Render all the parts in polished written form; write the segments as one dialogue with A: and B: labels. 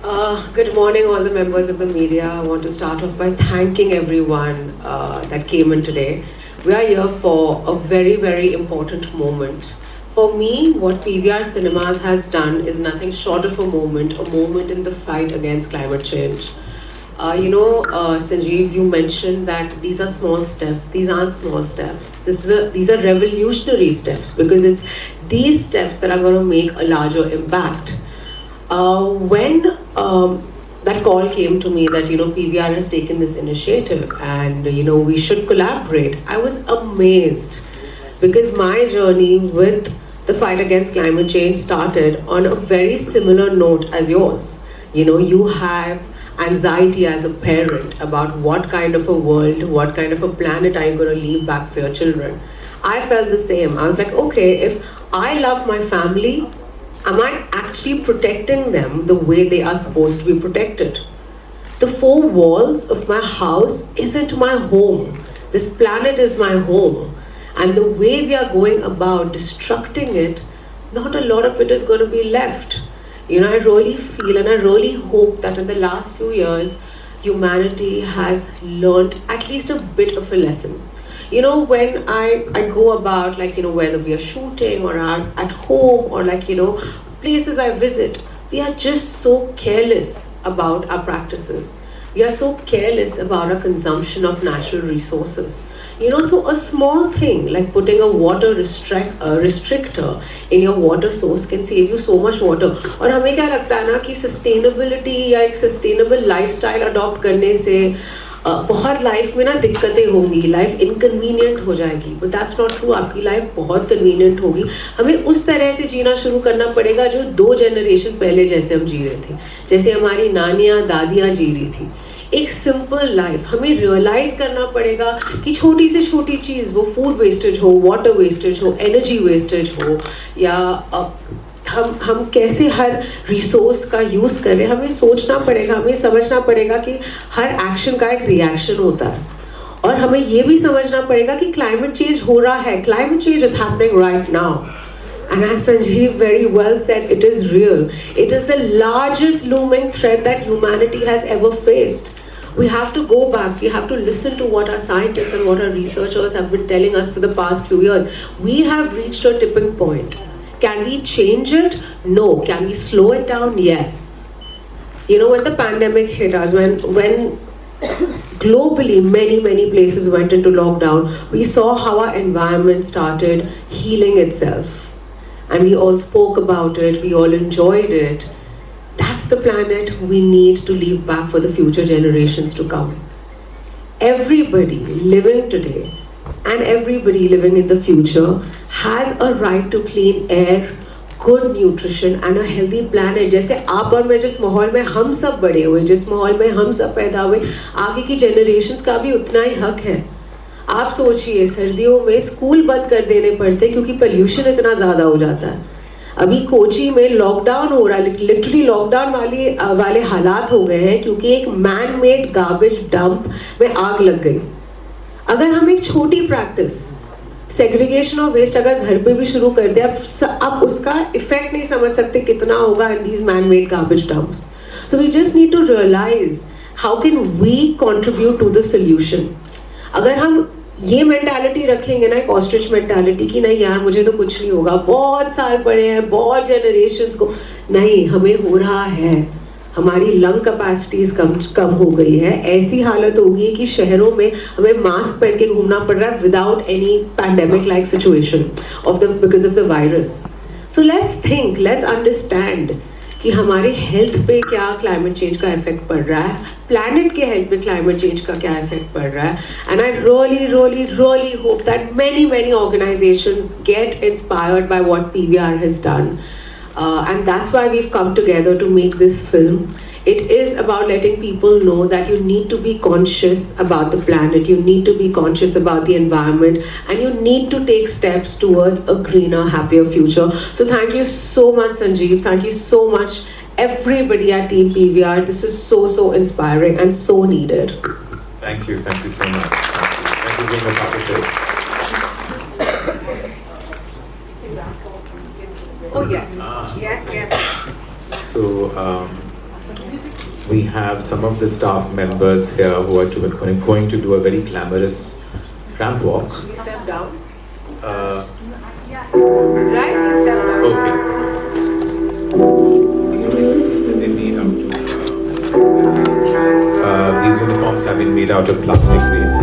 A: Good morning, all the members of the media. I want to start off by thanking everyone that came in today. We are here for a very, very important moment. For me, what PVR Cinemas has done is nothing short of a moment in the fight against climate change. Sanjeev, you mentioned that these are small steps. These aren't small steps. These are revolutionary steps because it's these steps that are going to make a larger impact. When that call came to me that PVR has taken this initiative and we should collaborate, I was amazed because my journey with the fight against climate change started on a very similar note as yours. You have anxiety as a parent about what kind of a world, what kind of a planet are you going to leave back for your children. I felt the same. I was like, okay, if I love my family, am I actually protecting them the way they are supposed to be protected? The four walls of my house isn't my home. This planet is my home. And the way we are going about destructing it, not a lot of it is going to be left. I really feel and I really hope that in the last few years, humanity has learned at least a bit of a lesson. When I go about, whether we are shooting or are at home or places I visit, we are just so careless about our practices. We are so careless about our consumption of natural resources. So a small thing like putting a water restrictor in your water source can save you so much water. और हमें क्या लगता है ना कि sustainability या एक sustainable lifestyle adopt करने से बहुत लाइफ में ना दिक्कतें होंगी, लाइफ इनकन्वीनियंट हो जाएगी, बट दैट्स नॉट ट्रू. आपकी लाइफ बहुत कन्वीनियंट होगी. हमें उस तरह से जीना शुरू करना पड़ेगा जो 2 जनरेशन पहले जैसे हम जी रहे थे, जैसे हमारी नानियाँ दादियाँ जी रही थी. एक सिंपल लाइफ. हमें रियलाइज करना पड़ेगा कि छोटी से छोटी चीज़, वो फूड वेस्टेज हो, वाटर वेस्टेज हो, एनर्जी वेस्टेज हो, या हम कैसे हर रिसोर्स का यूज़ करें, हमें सोचना पड़ेगा. हमें समझना पड़ेगा कि हर एक्शन का एक रिएक्शन होता है. और हमें ये भी समझना पड़ेगा कि क्लाइमेट चेंज हो रहा है. Climate change is happening right now. And as Sanjeev very well said, it is real. It is the largest looming threat that humanity has ever faced. We have to go back. We have to listen to what our scientists and what our researchers have been telling us for the past few years. We have reached a tipping point. Can we change it? No. Can we slow it down? Yes. When the pandemic hit us, when globally many places went into lockdown, we saw how our environment started healing itself. And we all spoke about it, we all enjoyed it. That's the planet we need to leave back for the future generations to come. Everybody living today and everybody living in the future has a right to clean air, good nutrition and a healthy planet. जैसे आप और मैं जिस माहौल में हम सब बड़े हुए, जिस माहौल में हम सब पैदा हुए, आगे की जनरेशन्स का भी उतना ही हक है. आप सोचिए, सर्दियों में स्कूल बंद कर देने पड़ते क्योंकि पोल्यूशन इतना ज़्यादा हो जाता है. अभी कोची में लॉकडाउन हो रहा है, लिटरली लॉकडाउन वाले हालात हो गए हैं क्योंकि एक मैन मेड गार्बेज डंप में आग लग गई. अगर हम एक छोटी प्रैक्टिस सेग्रीगेशन ऑफ वेस्ट अगर घर पे भी शुरू कर दे, अब उसका इफेक्ट नहीं समझ सकते कितना होगा in these man made garbage dumps. So we just need to realize how can we contribute to the solution. अगर हम ये मेंटालिटी रखेंगे ना, एक ऑस्ट्रिच मेंटालिटी कि नहीं यार मुझे तो कुछ नहीं होगा, बहुत साल पड़े हैं, बहुत जनरेशन्स को, नहीं, हमें हो रहा है. हमारी लंग कैपेसिटीज कम हो गई है. ऐसी हालत होगी कि शहरों में हमें मास्क पहन के घूमना पड़ रहा है without any pandemic like situation because of the virus. So let's think, let's understand कि हमारे हेल्थ पे क्या क्लाइमेट चेंज का इफेक्ट पड़ रहा है, प्लैनेट के हेल्थ पे क्लाइमेट चेंज का क्या इफेक्ट पड़ रहा है. And I really hope that many organizations get inspired by what PVR has done. And that's why we've come together to make this film. It is about letting people know that you need to be conscious about the planet, you need to be conscious about the environment, and you need to take steps towards a greener, happier future. So thank you so much, Sanjeev. Thank you so much, everybody at Team PVR. This is so inspiring and so needed.
B: Thank you so much. Thank you for being a part of it.
A: Oh yes. Yes.
B: So we have some of the staff members here who are going to do a very glamorous ramp walk.
A: Should we step down?
B: Uh,
A: Right, we step down.
B: okay. These uniforms have been made out of plastic waste.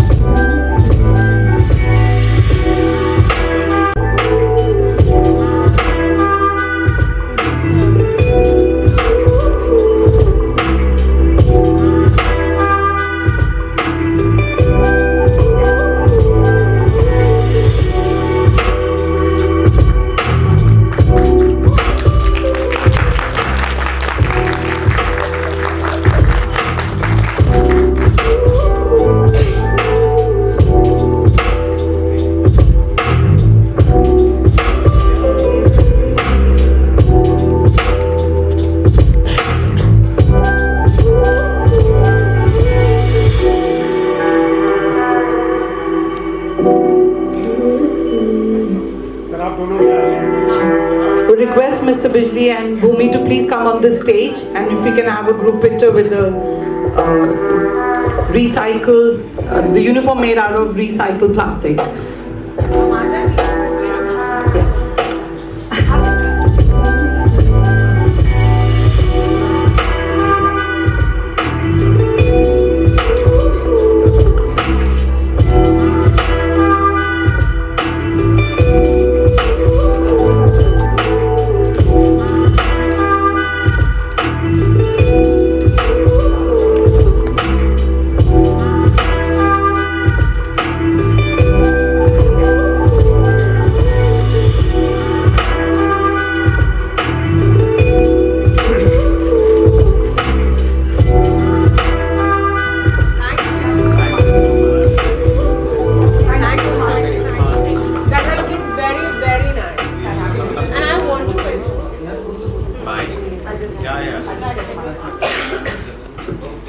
C: Would request Mr. Bijli and Bhumi to please come on the stage, and if we can have a group picture with the the uniform made out of recycled plastic. Yes.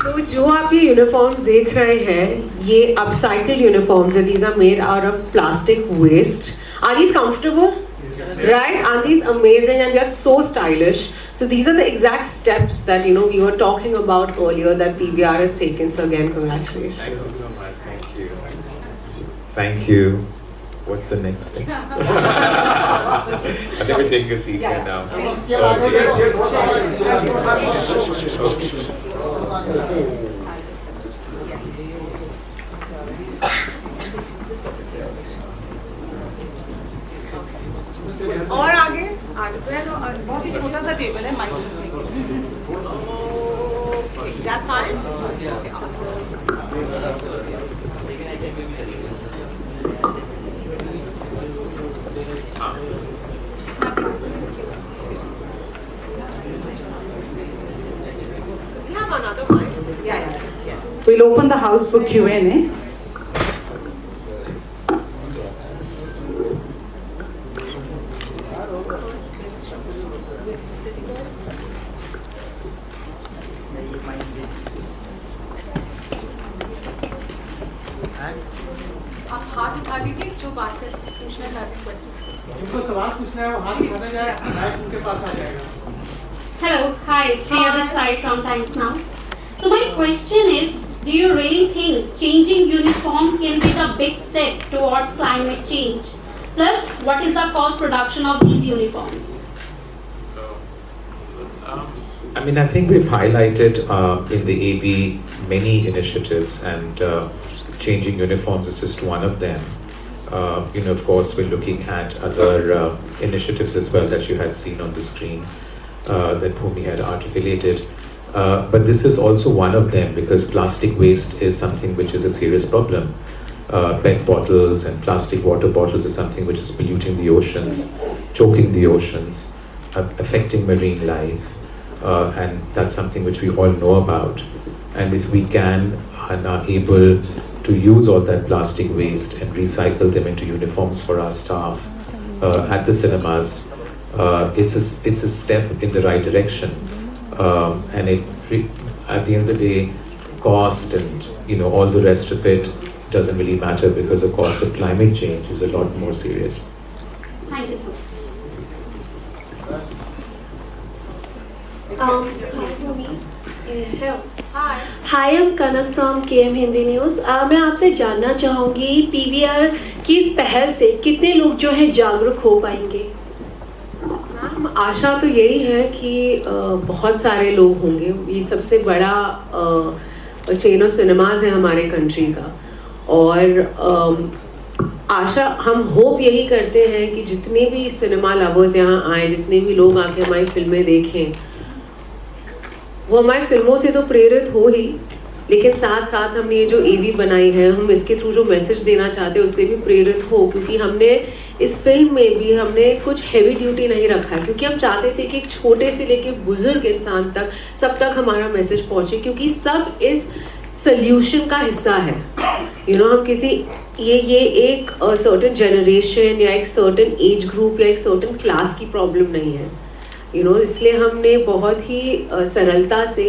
A: So जो आप ये uniforms देख रहे हैं, ये upcycled uniforms हैं. These are made out of plastic waste. Are these comfortable? Right? Aren't these amazing? And they're so stylish. So these are the exact steps that we were talking about earlier that PBR has taken. So again, congratulations.
B: Thank you so much. Thank you. Thank you. What's the next thing? I think we're taking a seat here now.
A: और आगे बहुत ही छोटा सा table है mic That's fine. We have another mic. Yes.
C: We'll open the house for Q&A.
A: आप हाथ उठा लीजिए जो बात कर पूछना चाहते हैं क्वेश्चन
D: जिनको सवाल पूछना है वो हाथ उठाने जाए माइक उनके पास आ जाएगा
E: Hello, hi, Priya this side from Times Now. So my question is, do you really think changing uniform can be the big step towards climate change? Plus, what is the cost production of these uniforms?
B: I mean, I think we've highlighted in the AB many initiatives, and changing uniforms is just one of them. Of course, we're looking at other initiatives as well that you had seen on the screen that Bhumi had articulated. But this is also one of them, because plastic waste is something which is a serious problem. PET bottles and plastic water bottles is something which is polluting the oceans, choking the oceans, affecting marine life. And that's something which we all know about. And if we can and are able to use all that plastic waste and recycle them into uniforms for our staff at the cinemas, it's a step in the right direction. And at the end of the day, cost and all the rest of it doesn't really matter, because the cost of climate change is a lot more serious.
E: Thank you so much.
A: Hi, Bhumi.
F: Hi I'm Kanak from KM Hindi news. मैं आपसे जानना चाहूँगी PVR की इस पहल से कितने लोग जो है जागरूक हो पाएंगे?
A: मैम, आशा तो यही है कि बहुत सारे लोग होंगे। ये सबसे बड़ा चेन ऑफ सिनेमाज है हमारे कंट्री का, और आशा हम होप यही करते हैं कि जितने भी सिनेमा लवर्स यहाँ आए, जितने भी लोग आके हमारी फिल्में देखें, वो हमारी फिल्मों से तो प्रेरित हो ही, लेकिन साथ साथ हमने ये जो AV बनाई है, हम इसके थ्रू जो मैसेज देना चाहते हैं उससे भी प्रेरित हो, क्योंकि हमने इस फिल्म में भी हमने कुछ हैवी ड्यूटी नहीं रखा है, क्योंकि हम चाहते थे कि एक छोटे से लेके बुजुर्ग इंसान तक सब तक हमारा मैसेज पहुंचे, क्योंकि सब इस सल्यूशन का हिस्सा है। हम किसी ये एक सर्टेन जनरेशन या एक सर्टेन एज ग्रुप या एक सर्टेन क्लास की प्रॉब्लम नहीं है। इसलिए हमने बहुत ही सरलता से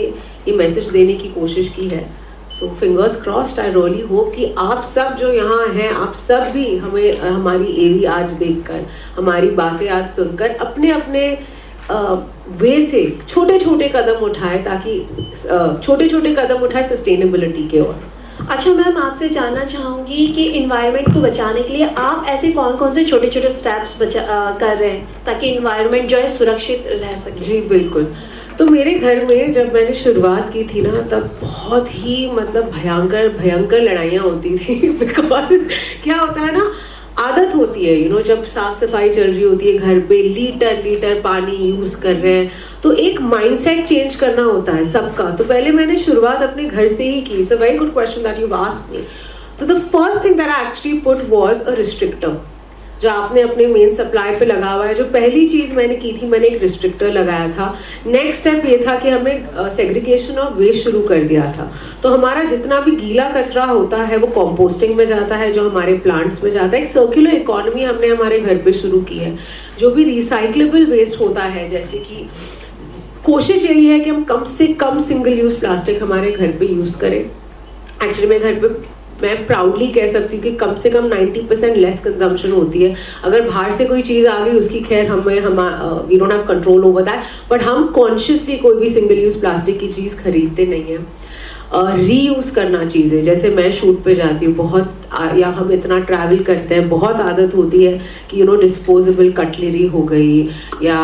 A: ये मैसेज देने की कोशिश की है। So fingers crossed, I really hope कि आप सब जो यहाँ हैं, आप सब भी हमें हमारी AV आज देखकर, हमारी बातें आज सुनकर अपने अपने वे से छोटे छोटे कदम उठाए, ताकि छोटे छोटे कदम उठाए सस्टेनेबिलिटी के ओर।
F: अच्छा मैम, आपसे जानना चाहूँगी कि इन्वायरमेंट को बचाने के लिए आप ऐसे कौन कौन से छोटे छोटे स्टेप्स कर रहे हैं ताकि इन्वायरमेंट जो है सुरक्षित रह सके?
A: जी बिल्कुल। तो मेरे घर में जब मैंने शुरुआत की थी ना, तब बहुत ही मतलब भयंकर लड़ाइयाँ होती थी बिकॉज क्या होता है ना, आदत होती है जब साफ सफाई चल रही होती है घर पे, लीटर पानी यूज कर रहे हैं, तो एक माइंडसेट चेंज करना होता है सबका। तो पहले मैंने शुरुआत अपने घर से ही की। It's a very good question that you asked me. तो the first thing that I actually put was a restrictor, जो आपने अपने मेन सप्लाई पे लगा हुआ है। जो पहली चीज मैंने की थी, मैंने एक रिस्ट्रिक्टर लगाया था। नेक्स्ट स्टेप ये था कि हमने सेग्रीगेशन ऑफ वेस्ट शुरू कर दिया था। तो हमारा जितना भी गीला कचरा होता है वो कंपोस्टिंग में जाता है, जो हमारे प्लांट्स में जाता है। एक सर्कुलर इकोनॉमी हमने हमारे घर पे शुरू की है। जो भी रिसाइक्लेबल वेस्ट होता है, जैसे कि कोशिश यही है कि हम कम से कम सिंगल यूज प्लास्टिक हमारे घर पे यूज करें। एक्चुअली मैं घर पे मैं प्राउडली कह सकती हूँ कि कम से कम 90% लेस कंजम्पशन होती है। अगर बाहर से कोई चीज़ आ गई उसकी खैर we don't have control over that, but हम कॉन्शियसली कोई भी सिंगल यूज प्लास्टिक की चीज़ खरीदते नहीं है। रीयूज करना चीज़ें, जैसे मैं शूट पे जाती हूँ बहुत, या हम इतना ट्रैवल करते हैं, बहुत आदत होती है कि डिस्पोजेबल कटलरी हो गई, या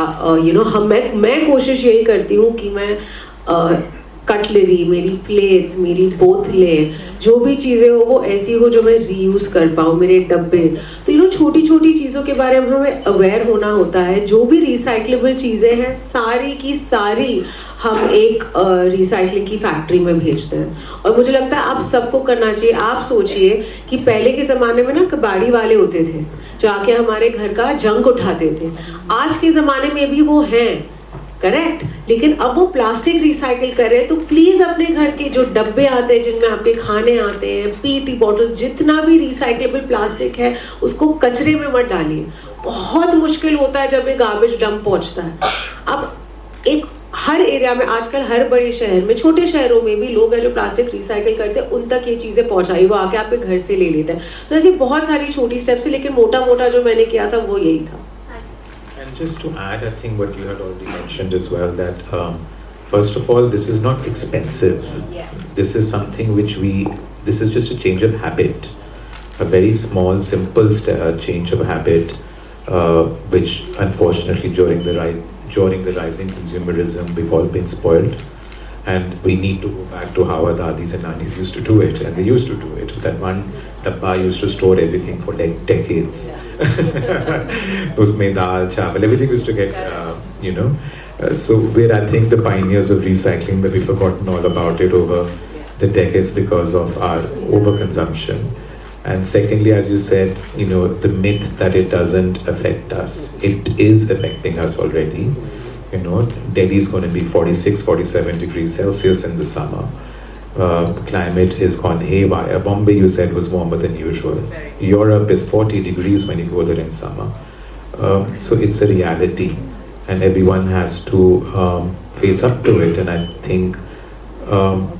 A: मैं कोशिश यही करती हूँ कि मैं कटलरी, मेरी प्लेट्स, मेरी बोतलें, जो भी चीज़ें हो वो ऐसी हो जो मैं रीयूज कर पाऊँ, मेरे डब्बे। तो छोटी छोटी चीज़ों के बारे में हमें अवेयर होना होता है। जो भी रिसाइक्लेबल चीज़ें हैं सारी की सारी हम एक रिसाइकलिंग की फैक्ट्री में भेजते हैं, और मुझे लगता है आप सबको करना चाहिए। आप सोचिए कि पहले के ज़माने में ना कबाड़ी वाले होते थे जो आके हमारे घर का जंक उठाते थे। आज के ज़माने में भी वो हैं, करेक्ट, लेकिन अब वो प्लास्टिक रिसाइकिल कर रहे हैं। तो प्लीज अपने घर के जो डब्बे आते हैं जिनमें आपके खाने आते हैं, PET बॉटल, जितना भी रिसाइक्लेबल प्लास्टिक है उसको कचरे में मत डालिए। बहुत मुश्किल होता है जब ये गार्बेज डंप पहुंचता है। अब एक हर एरिया में आजकल, हर बड़े शहर में, छोटे शहरों में भी लोग हैं जो प्लास्टिक रिसाइकिल करते हैं, उन तक ये चीज़ें पहुंचाई, वो आके आपके घर से ले लेते हैं। तो ऐसी बहुत सारी छोटी स्टेप्स है, लेकिन मोटा मोटा जो मैंने किया था वो यही था।
B: And just to add, I think what you had already mentioned as well, that first of all, this is not expensive.
A: Yes.
B: This is something this is just a change of habit, a very small, simple change of habit, which unfortunately during the rising consumerism, we've all been spoiled. And we need to go back to how our dadis and nanis used to do it, and they used to do it. That one dabba used to store everything for decades. Usme dal, chawal, everything used to get, so we're, I think, the pioneers of recycling, but we've forgotten all about it over the decades because of our overconsumption. And secondly, as you said, the myth that it doesn't affect us. It is affecting us already. Delhi is going to be 46, 47 degrees Celsius in the summer. Climate is gone haywire. Bombay, you said, was warmer than usual. Europe is 40 degrees when you go there in summer. So it's a reality, and everyone has to face up to it. And I think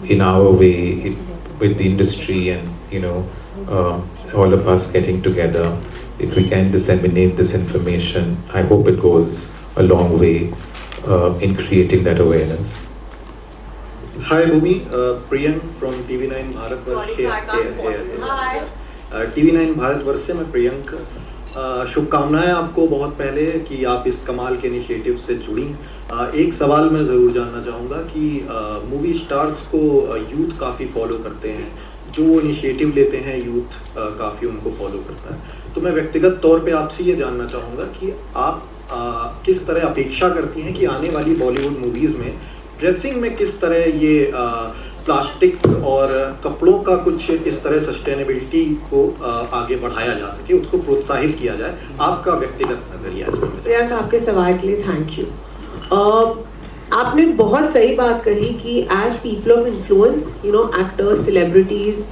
B: in our way, with the industry and all of us getting together, if we can disseminate this information, I hope it goes a long way in creating that awareness.
G: Hi Bhumi, Priyank from TV9 Bharatvarsh
D: Sorry, sir, I can't spot you. Hi.
G: TV9 Bharatvarsh से मैं प्रियंक। शुभकामनाएं आपको बहुत पहले कि आप इस कमाल के इनिशिएटिव से जुड़ी। एक सवाल मैं ज़रूर जानना चाहूँगा कि मूवी स्टार्स को यूथ काफ़ी फॉलो करते हैं, जो वो इनिशिएटिव लेते हैं यूथ काफ़ी उनको फॉलो करता है। तो मैं व्यक्तिगत तौर पे आपसे ये जानना चाहूँगा कि आप किस तरह अपेक्षा करती हैं कि आने वाली बॉलीवुड मूवीज़ में ड्रेसिंग में किस तरह ये प्लास्टिक और कपड़ों का कुछ इस तरह सस्टेनेबिलिटी को आगे बढ़ाया जा सके, उसको प्रोत्साहित किया जाए। आपका व्यक्तिगत नजरिया इसमें।
A: प्रियंका, आपके सवाल के लिए थैंक यू। आपने बहुत सही बात कही कि as people of influence, you know, actors, celebrities,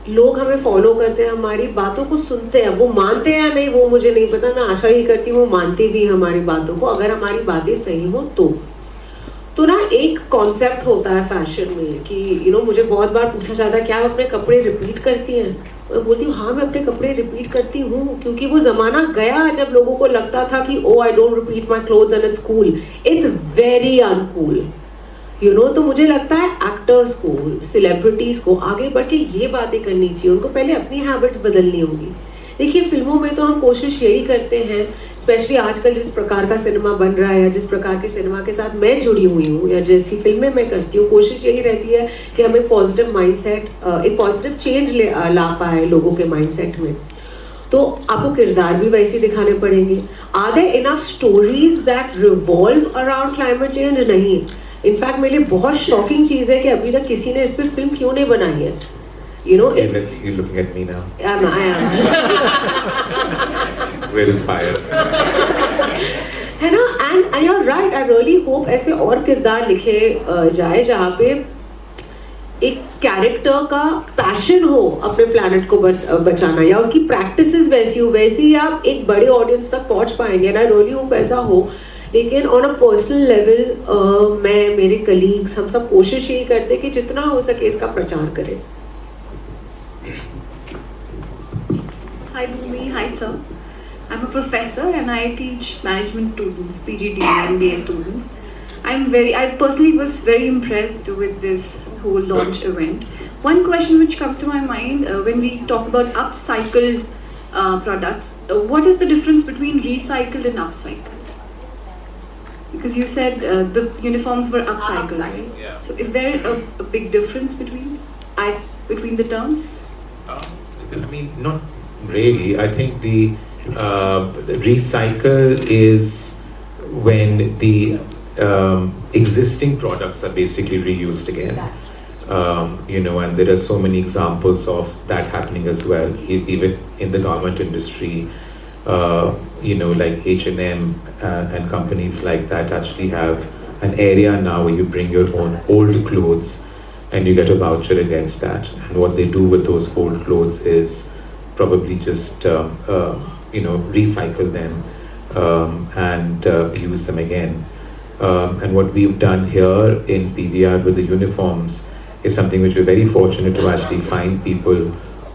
A: लोग हमें फॉलो करते हैं, हमारी बातों को सुनते हैं। वो मानते हैं या नहीं वो मुझे नहीं पता, मैं आशा ही करती हूँ वो मानते भी हैं हमारी बातों को, अगर हमारी बातें सही हों तो ना एक कॉन्सेप्ट होता है फैशन में कि यू नो मुझे बहुत बार पूछा जाता है क्या आप अपने कपड़े रिपीट करती हैं। मैं बोलती हूँ हाँ, मैं अपने कपड़े रिपीट करती हूँ, क्योंकि वो ज़माना गया जब लोगों को लगता था कि oh I don't repeat my clothes and it's cool. It's very uncool, you know. तो मुझे लगता है एक्टर्स को, सेलिब्रिटीज़ को आगे बढ़ के ये बातें करनी चाहिए, उनको पहले अपनी हैबिट्स बदलनी होंगी। देखिए, फिल्मों में तो हम कोशिश यही करते हैं, स्पेशली आजकल जिस प्रकार का सिनेमा बन रहा है या जिस प्रकार के सिनेमा के साथ मैं जुड़ी हुई हूँ या जैसी फिल्में मैं करती हूँ, कोशिश यही रहती है कि हम एक पॉजिटिव माइंडसेट, एक पॉजिटिव चेंज ला पाए लोगों के माइंडसेट में। तो आपको किरदार भी वैसे दिखाने पड़ेंगे। Are there enough stories that revolve around climate change? नहीं। इनफैक्ट मेरे लिए बहुत शॉकिंग चीज़ है कि अभी तक किसी ने इस पर फिल्म क्यों नहीं बनाई है। You know, it's...
B: You're looking at me now.
A: I am.
B: We're inspired.
A: है ना? And you're right. I really hope ऐसे और किरदार लिखे जाए जहाँ पे एक कैरेक्टर का पैशन हो अपने प्लैनेट को बचाना, या उसकी प्रैक्टिसेस वैसी हो, वैसे ही आप एक बड़े ऑडियंस तक पहुँच पाएंगे। एंड आई रियली होप ऐसा हो। लेकिन ऑन अ पर्सनल लेवल मैं, मेरे कलीग्स, हम सब कोशिश यही करते कि जितना हो सके इसका प्रचार करें।
H: Hi Bhumi, hi sir. I'm a professor and I teach management students, PGT and MBA students. I personally was very impressed with this whole launch event. One question which comes to my mind when we talk about upcycled products, what is the difference between recycled and upcycled? Because you said the uniforms were upcycled, right?
B: Yeah.
H: So is there a big difference between the terms?
B: I mean, not really. I think the recycle is when the existing products are basically reused again. You know, and there are so many examples of that happening as well, even in the garment industry. You know, like H&M and companies like that actually have an area now where you bring your own old clothes and you get a voucher against that. And what they do with those old clothes is probably just you know, recycle them and use them again. And what we've done here in PVR with the uniforms is something which we're very fortunate to actually find people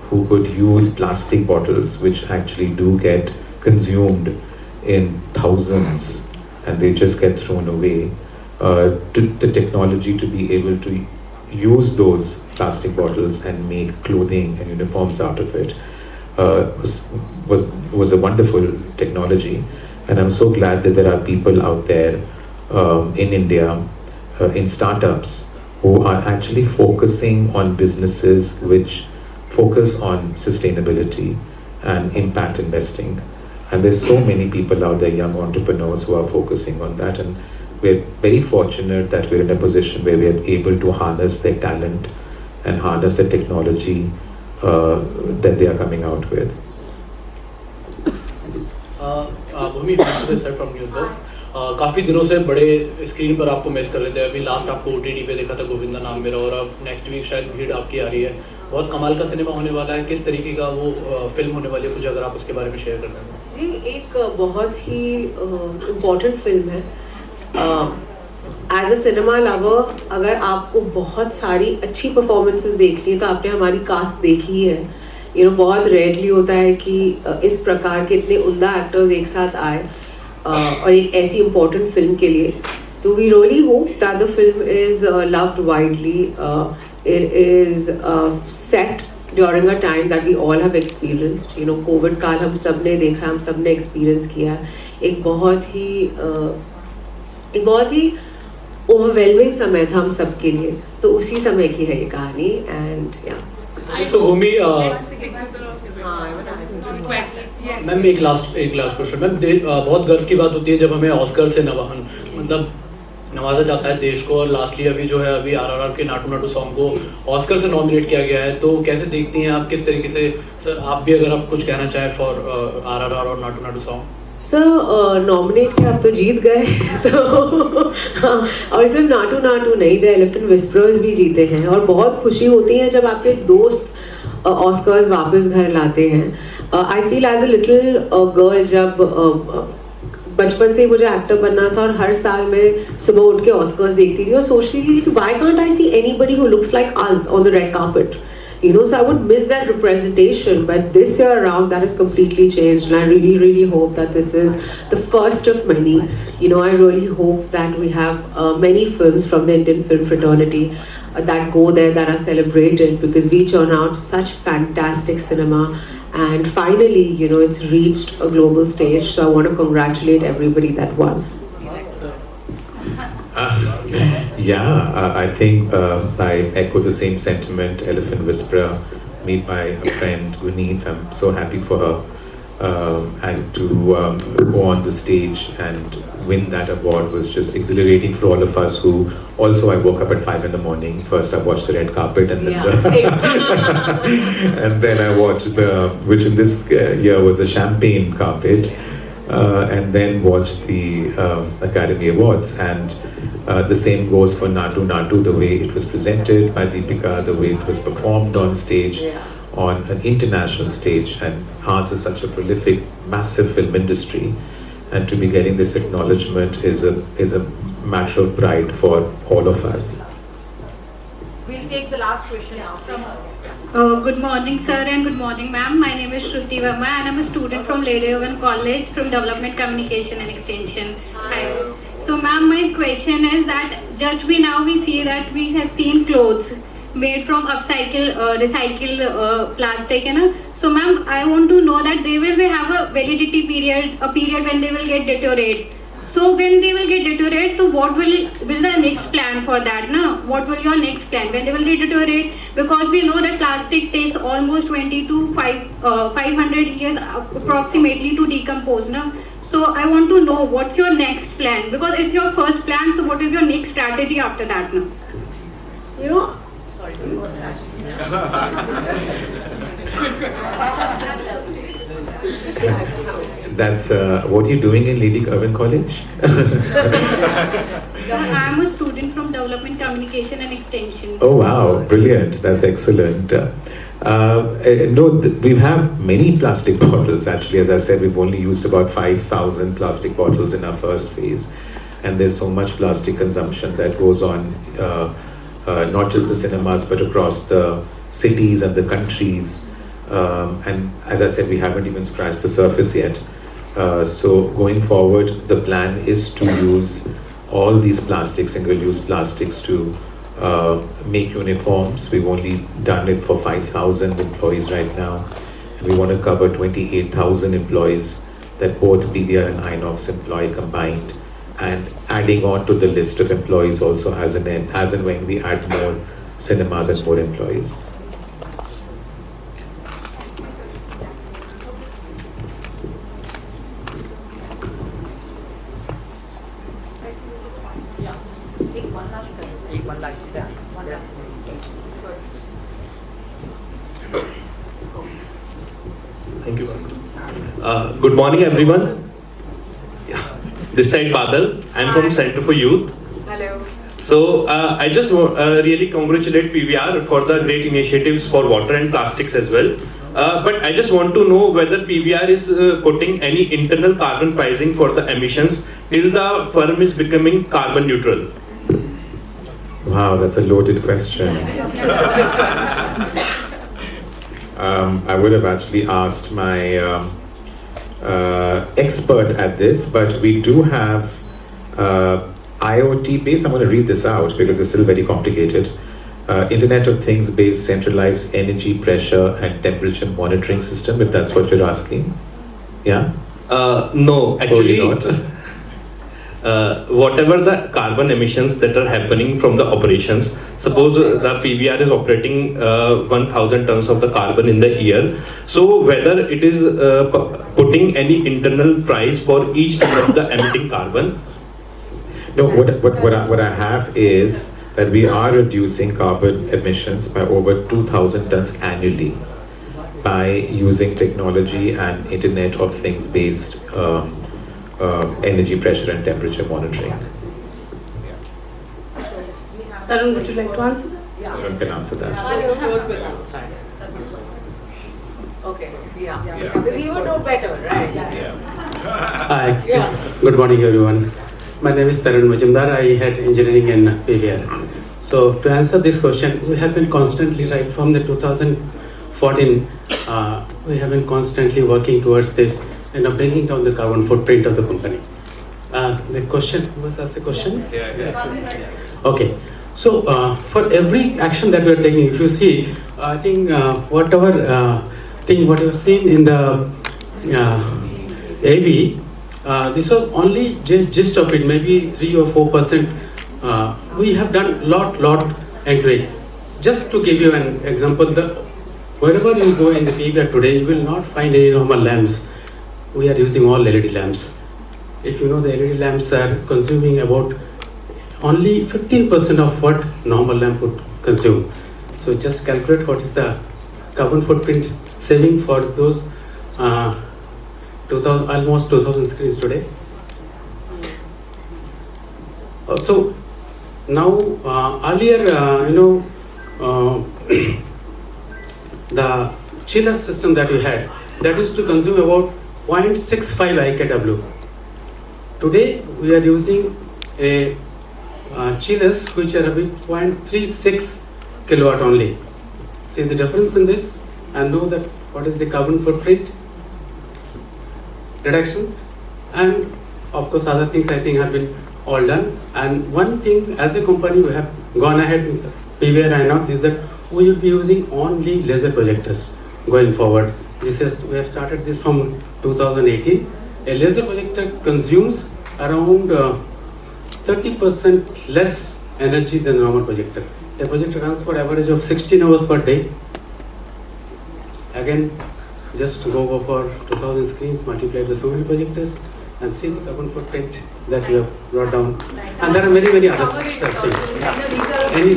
B: who could use plastic bottles, which actually do get consumed in thousands and they just get thrown away. To the technology to be able to use those plastic bottles and make clothing and uniforms out of it was a wonderful technology. And I'm so glad that there are people out there in India, in startups, who are actually focusing on businesses which focus on sustainability and impact investing. And there's so many people out there, young entrepreneurs, who are focusing on that. And we're very fortunate that we're in a position where we're able to harness their talent and harness the technology that they are coming out with.
I: Bhumi, sir from New York. काफ़ी दिनों से बड़े screen पर आपको miss कर रहे थे। अभी लास्ट आपको OTT पे देखा था, गोविंदा नाम मेरा, और अब नेक्स्ट वीक शायद भीड़ आपकी आ रही है। बहुत कमाल का सिनेमा होने वाला है। किस तरीके का वो फिल्म होने वाली है, कुछ अगर आप उसके बारे में शेयर कर दें।
A: जी, एक बहुत ही इम्पोर्टेंट फिल्म है। एज अ सिनेमा लवर, अगर आपको बहुत सारी अच्छी परफॉर्मेंसेस देखनी है तो आपने हमारी कास्ट देखी है। यू नो, बहुत रेयरली होता है कि इस प्रकार के इतने उम्दा एक्टर्स एक साथ आए और एक ऐसी इम्पोर्टेंट फिल्म के लिए। So we really hope that the film is loved widely. It is set during a time that we all have experienced. You know, COVID काल हम सब ने देखा, हम सब ने experience किया. एक बहुत ही overwhelming समय था हम सब के लिए. तो उसी समय की है ये कहानी and yeah.
I: So Bhumi, ma'am एक लास्ट क्वेश्चन मैम, बहुत गर्व की बात होती है जब हमें ऑस्कर से नवाजा जाता है देश को, और लास्टली अभी आरआरआर के नाटू नाटू सॉन्ग को ऑस्कर से नॉमिनेट किया गया है, तो कैसे देखती हैं आप, किस तरीके से सर आप भी अगर आप कुछ कहना चाहें फॉर आरआरआर और Naatu Naatu song?
A: Sir nominate किया, आप तो जीत गए तो और सिर्फ नाटू नाटू नहीं, द एलिफेंट विस्परर्स भी जीते हैं, और बहुत खुशी होती है जब आपके दोस्त ऑस्कर्स वापस घर लाते हैं. I feel as a little girl, जब बचपन से ही मुझे एक्टर बनना था और हर साल मैं सुबह उठ के ऑस्कर्स देखती थी और सोचती थी कि why can't I see anybody who looks like us on the red carpet. You know, so I would miss that representation, but this year around that has completely changed, and I really, really hope that this is the first of many. You know, I really hope that we have many films from the Indian film fraternity that go there, that are celebrated, because we churn out such fantastic cinema, and finally, you know, it's reached a global stage. So I want to congratulate everybody that won.
B: I think I echo the same sentiment. Elephant Whisperer, made by a friend, Guneet. I'm so happy for her. And to go on the stage and win that award was just exhilarating for all of us who also, I woke up at 5 in the morning. First I watched the red carpet and then and then I watched which in this year was a champagne carpet. And then watched the Academy Awards, and the same goes for Natu Natu, the way it was presented by Deepika, the way it was performed on stage, on an international stage, and ours is such a prolific, massive film industry, and to be getting this acknowledgement is a matter of pride for all of us.
C: We'll take the last question now from
J: Good morning, sir, and good morning, ma'am. My name is Shruti Verma, and I'm a student from Lady Owen College from Development Communication and Extension. Hi. So, ma'am, my question is that just we see that we have seen clothes made from recycled plastic, you know. So, ma'am, I want to know that they will have a validity period, a period when they will get deteriorate. So when they will get deteriorate, so what will the next plan for that? No? What will your next plan when they will deteriorate? Because we know that plastic takes almost 20 to 500 years approximately to decompose. No? So I want to know what's your next plan, because it's your first plan. So what is your next strategy after that? No?
A: You know,
B: That's what are you doing in Lady Owen College?
J: I'm a student from Development Communication and Extension.
B: Oh wow, brilliant! That's excellent. We have many plastic bottles. Actually, as I said, we've only used about 5,000 plastic bottles in our first phase, and there's so much plastic consumption that goes on, not just the cinemas but across the cities and the countries. And as I said, we haven't even scratched the surface yet. So going forward, the plan is to use all these plastics, single-use plastics, to make uniforms. We've only done it for 5,000 employees right now. And we want to cover 28,000 employees that both PVR and Inox employ combined. And adding on to the list of employees also as and when we add more cinemas and more employees.
K: Thank you. Good morning, everyone. This side Badal. I'm from Center for Youth.
A: hello.
K: So I just really congratulate PVR for the great initiatives for water and plastics as well. But I just want to know whether PVR is putting any internal carbon pricing for the emissions till the firm is becoming carbon neutral.
B: Wow, that's a loaded question. I would have actually asked my expert at this, but we do have IoT based, I'm going to read this out because it's still very complicated. Internet of Things based centralized energy, pressure, and temperature monitoring system, if that's what you're asking. Yeah?
K: No, actually,
B: not?
K: whatever the carbon emissions that are happening from the operations, suppose the PVR is operating 1000 tons of the carbon in the year, so whether it is putting any internal price for each ton of the emitting carbon.
B: No, what I have is that we are reducing carbon emissions by over 2,000 tons annually by using technology and Internet of Things based energy, pressure, and temperature monitoring.
C: Tarun, would you like to answer?
B: Tarun can answer that.
A: Okay, yeah. Because he would know better, right?
L: Hi, good morning everyone. My name is Tarun Majumdar. I had engineering in PVR. So to answer this question, we have been constantly, right from the 2014, we have been constantly working towards this and bringing down the carbon footprint of the company. The question, was asked the question?
B: Yeah.
L: Okay. So for every action that we are taking, if you see, I think whatever thing what you have seen in the AV, this was only gist of it, maybe 3 or 4%. We have done lot into it. Just to give you an example, wherever you go in the PVR today, you will not find any normal lamps. We are using all LED lamps. If you know, the LED lamps are consuming about only 15% of what normal lamp would consume. So just calculate what is the carbon footprint saving for those almost 2,000 screens today. So now earlier, the chiller system that we had, that used to consume about 0.65 IKW. Today we are using a chillers which are a bit 0.36 kilowatt only. See the difference in this and know that what is the carbon footprint reduction, and of course other things I think have been all done. And one thing as a company we have gone ahead with PVR Inox is that we will be using only laser projectors going forward. We have started this from 2018. A laser projector consumes around 30% less energy than a normal projector. A projector runs for average of 16 hours per day. Again, just to go over for 2,000 screens multiplied by so many projectors and see the carbon footprint that we have brought down. And there are many other things.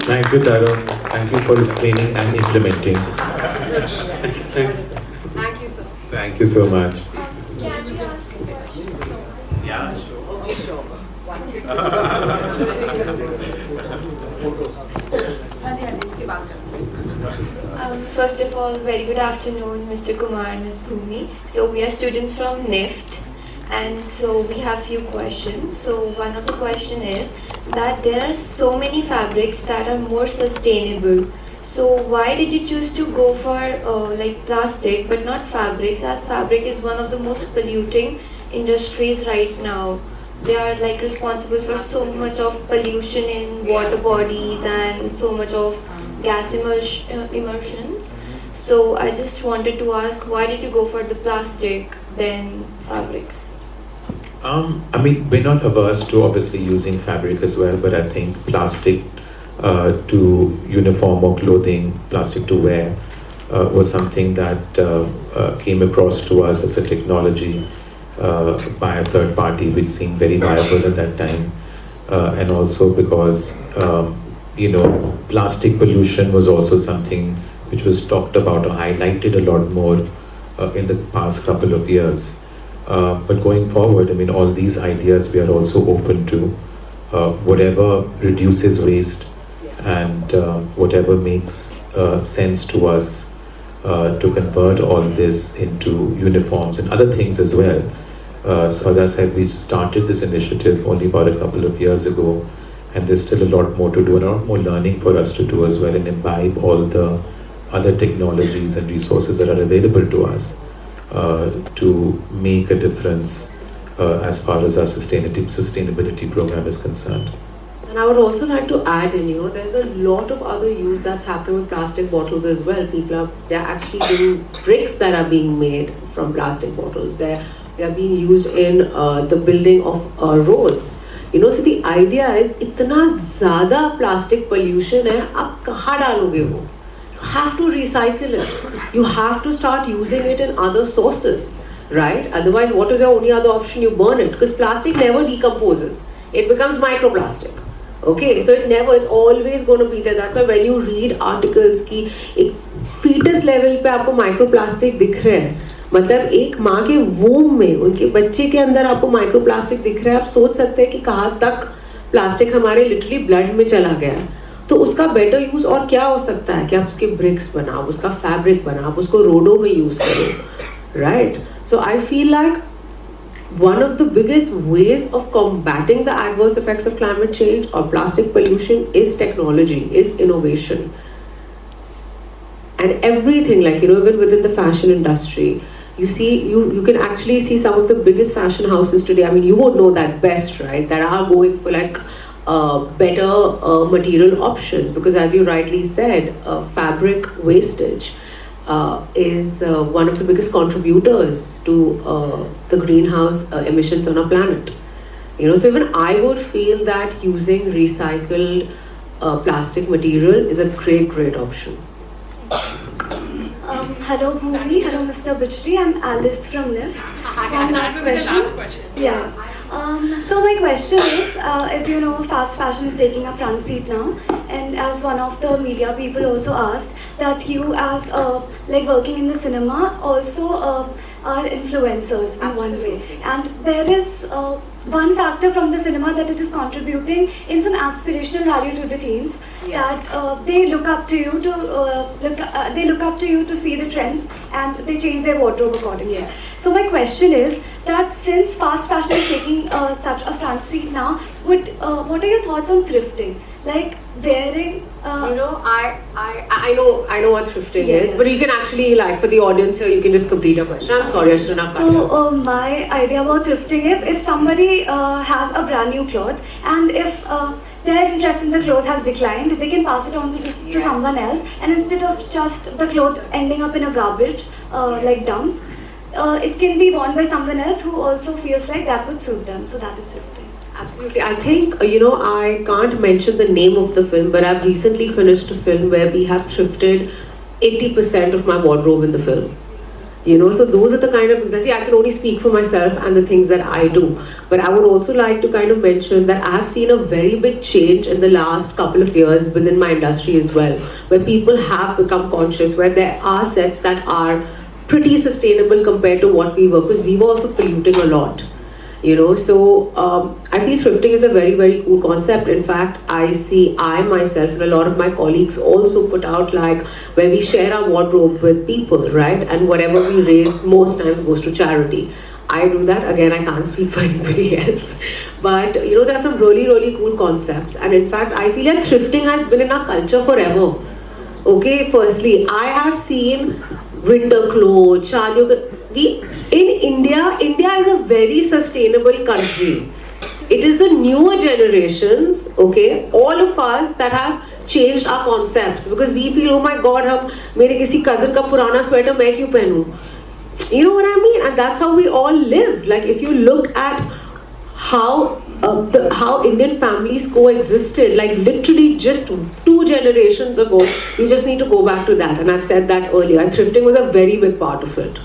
B: Thank you, Tarun. Thank you for explaining and implementing.
A: Thank you, sir.
B: Thank you so much.
A: Okay, sure.
M: First of all, very good afternoon, Mr. Kumar and Ms. Bhumi. So we are students from NIFT, and so we have few questions. So one of the question is that there are so many fabrics that are more sustainable. So why did you choose to go for like plastic but not fabrics, as fabric is one of the most polluting industries right now? They are like responsible for so much of pollution in water bodies and so much of gas immersions. So I just wanted to ask, why did you go for the plastic than fabrics?
B: I mean, we're not averse to obviously using fabric as well, but I think plastic to uniform or clothing, plastic to wear, was something that came across to us as a technology by a third party, which seemed very viable at that time, and also because plastic pollution was also something which was talked about or highlighted a lot more in the past couple of years. But going forward, I mean, all these ideas we are also open to, whatever reduces waste and whatever makes sense to us to convert all this into uniforms and other things as well. So as I said, we started this initiative only about a couple of years ago, and there's still a lot more to do and a lot more learning for us to do as well, and imbibe all the other technologies and resources that are available to us to make a difference as far as our sustainability program is concerned.
A: And I would also like to add in, there's a lot of other use that's happening with plastic bottles as well. They're actually doing bricks that are being made from plastic bottles. They are being used in the building of roads. So the idea is, इतना ज़्यादा plastic pollution है, आप कहाँ डालोगे वो? You have to recycle it. You have to start using it in other sources, right? Otherwise, what is your only other option? You burn it, because plastic never decomposes. It becomes microplastic. Okay, so it's always going to be there. That's why when you read articles कि एक fetus level पे आपको microplastic दिख रहे हैं, मतलब एक माँ के womb में उनके बच्चे के अंदर आपको माइक्रोप्लास्टिक दिख रहा है, आप सोच सकते हैं कि कहाँ तक प्लास्टिक हमारे लिटरली ब्लड में चला गया है. तो उसका बेटर यूज और क्या हो सकता है कि आप उसके ब्रिक्स बनाओ, उसका फैब्रिक बनाओ, आप उसको रोडों में यूज करो, right? So I feel like one of the biggest ways of combating the adverse effects of climate change or plastic pollution is technology, is innovation. And everything, like, even within the fashion industry, you can actually see some of the biggest fashion houses today. I mean, you would know that best, right? That are going for like better material options, because as you rightly said, fabric wastage is one of the biggest contributors to the greenhouse emissions on our planet. So even I would feel that using recycled plastic material is a great option.
F: Hello Bhumi, hello Mr. Bijli, I'm Alice from NIFT.
N: One last question.
F: Yeah. So my question is, as you know, fast fashion is taking a front seat now, and as one of the media people also asked that you, as like working in the cinema, also are influencers in one way, and there is one factor from the cinema that it is contributing in some aspirational value to the teens. Yes. That they look up to you to see the trends, and they change their wardrobe accordingly. Yes. So my question is that since fast fashion is taking such a front seat now, what are your thoughts on thrifting? Like wearing.
A: I know what thrifting is, but you can actually, like, for the audience here, you can just complete your question. I'm sorry, I shouldn't have cut you.
F: So my idea about thrifting is, if somebody has a brand new cloth, and if their interest in the cloth has declined, they can pass it on to someone else, and instead of just the cloth ending up in a garbage like dump, it can be worn by someone else who also feels like that would suit them. So that is thrifting.
A: Absolutely. I think, I can't mention the name of the film, but I've recently finished a film where we have thrifted 80% of my wardrobe in the film. So those are the kind of things. I can only speak for myself and the things that I do. But I would also like to kind of mention that I have seen a very big change in the last couple of years within my industry as well, where people have become conscious, where there are sets that are pretty sustainable compared to what we were, because we were also polluting a lot. So I feel thrifting is a very cool concept. In fact, I myself and a lot of my colleagues also put out, like, where we share our wardrobe with people, right? And whatever we raise most times goes to charity. I do that. Again, I can't speak for anybody else. But there are some really cool concepts. And in fact, I feel like thrifting has been in our culture forever. Okay, firstly, I have seen winter clothes, in India is a very sustainable country. It is the newer generations, okay, all of us, that have changed our concepts, because we feel, oh my god, mere kisi cousin ka purana sweater main kyun pehnu? You know what I mean? And that's how we all lived. Like, if you look at how Indian families coexisted, like literally just 2 generations ago, you just need to go back to that. And I've said that earlier. And thrifting was a very big part of it.